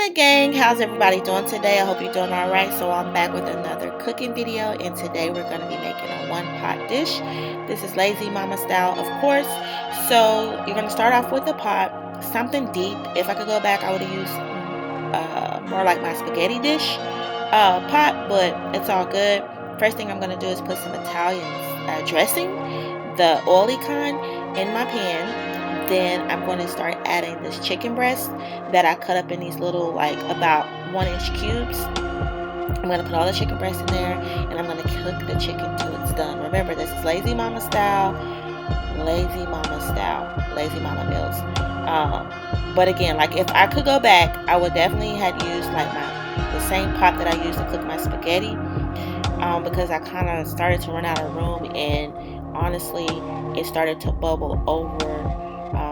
Hey gang, how's everybody doing today? I hope you're doing alright. So I'm back with another cooking video, and today we're going to be making a one pot dish. This is lazy mama style, of course. So you're going to start off with a pot, something deep. If I could go back, I would have used more like my spaghetti dish pot, but it's all good. First thing I'm going to do is put some Italian dressing, the oily kind, in my pan. Then I'm going to start adding this chicken breast that I cut up in these little, like, about 1-inch cubes. I'm going to put all the chicken breast in there, and I'm going to cook the chicken till it's done. Remember, this is lazy mama style, lazy mama style, lazy mama meals. But again, like, if I could go back, I would definitely have used like the same pot that I used to cook my spaghetti, because I kind of started to run out of room, and honestly, it started to bubble over,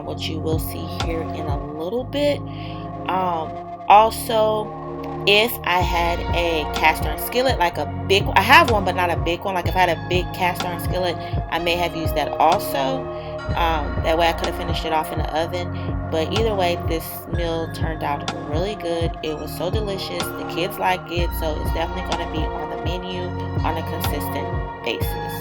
which you will see here in a little bit. Also, if I had a cast iron skillet, like a big, I have one but not a big one, like if I had a big cast iron skillet, I may have used that also. That way I could have finished it off in the oven. But either way, this meal turned out really good. It was so delicious. The kids like it, so it's definitely going to be on the menu on a consistent basis.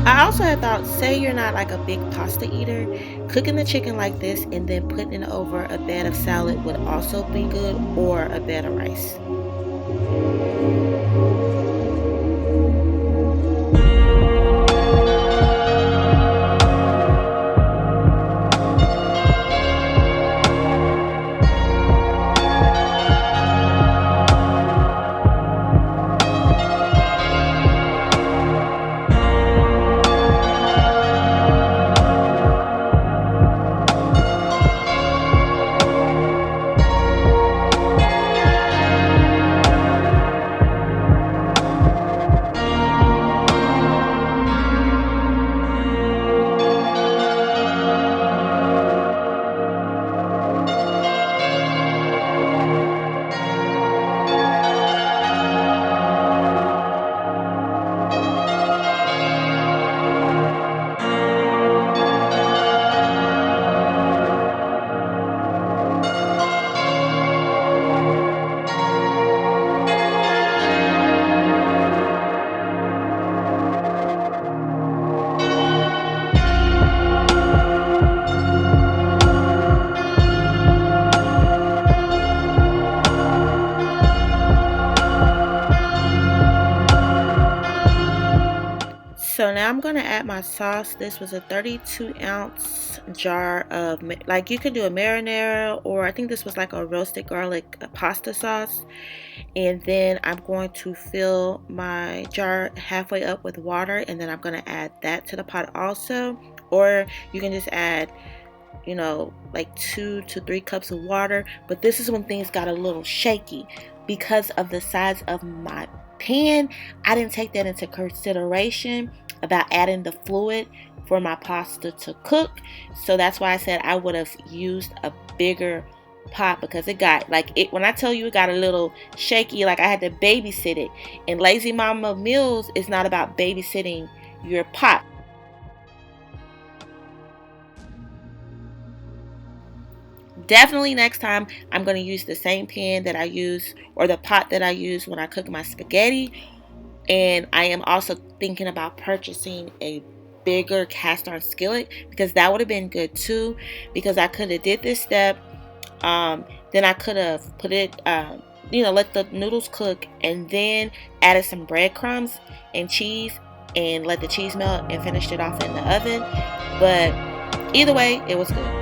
I also had thought, say you're not like a big pasta eater, cooking the chicken like this and then putting it over a bed of salad would also be good, or a bed of rice. So now I'm going to add my sauce. This was a 32-ounce jar of, like, you could do a marinara, or I think this was like a roasted garlic pasta sauce. And then I'm going to fill my jar halfway up with water, and then I'm going to add that to the pot also. Or you can just add, like 2 to 3 cups of water. But this is when things got a little shaky because of the size of my pan. I didn't take that into consideration about adding the fluid for my pasta to cook. So that's why I said I would have used a bigger pot, because it got, like, it, when I tell you it got a little shaky, like I had to babysit it. And lazy mama meals is not about babysitting your pot. Definitely next time I'm going to use the same pan that I use, or the pot that I use when I cook my spaghetti. And I am also thinking about purchasing a bigger cast iron skillet, because that would have been good too, because I could have did this step. Then I could have put it, let the noodles cook, and then added some breadcrumbs and cheese, and let the cheese melt, and finished it off in the oven. But either way, it was good.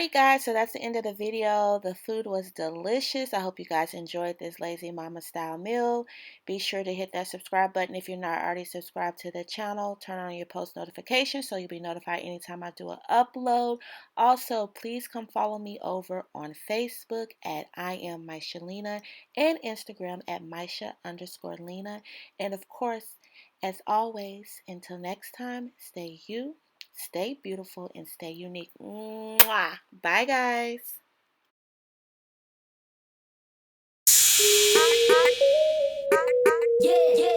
Alright guys, so that's the end of the video. The food was delicious. I hope you guys enjoyed this lazy mama style meal. Be sure to hit that subscribe button if you're not already subscribed to the channel. Turn on your post notifications so you'll be notified anytime I do an upload. Also, please come follow me over on Facebook at I am Mysha Lena and Instagram at Mysha_Lena. And of course, as always, until next time, stay you. Stay beautiful and stay unique. Mwah. Bye, guys. Yeah.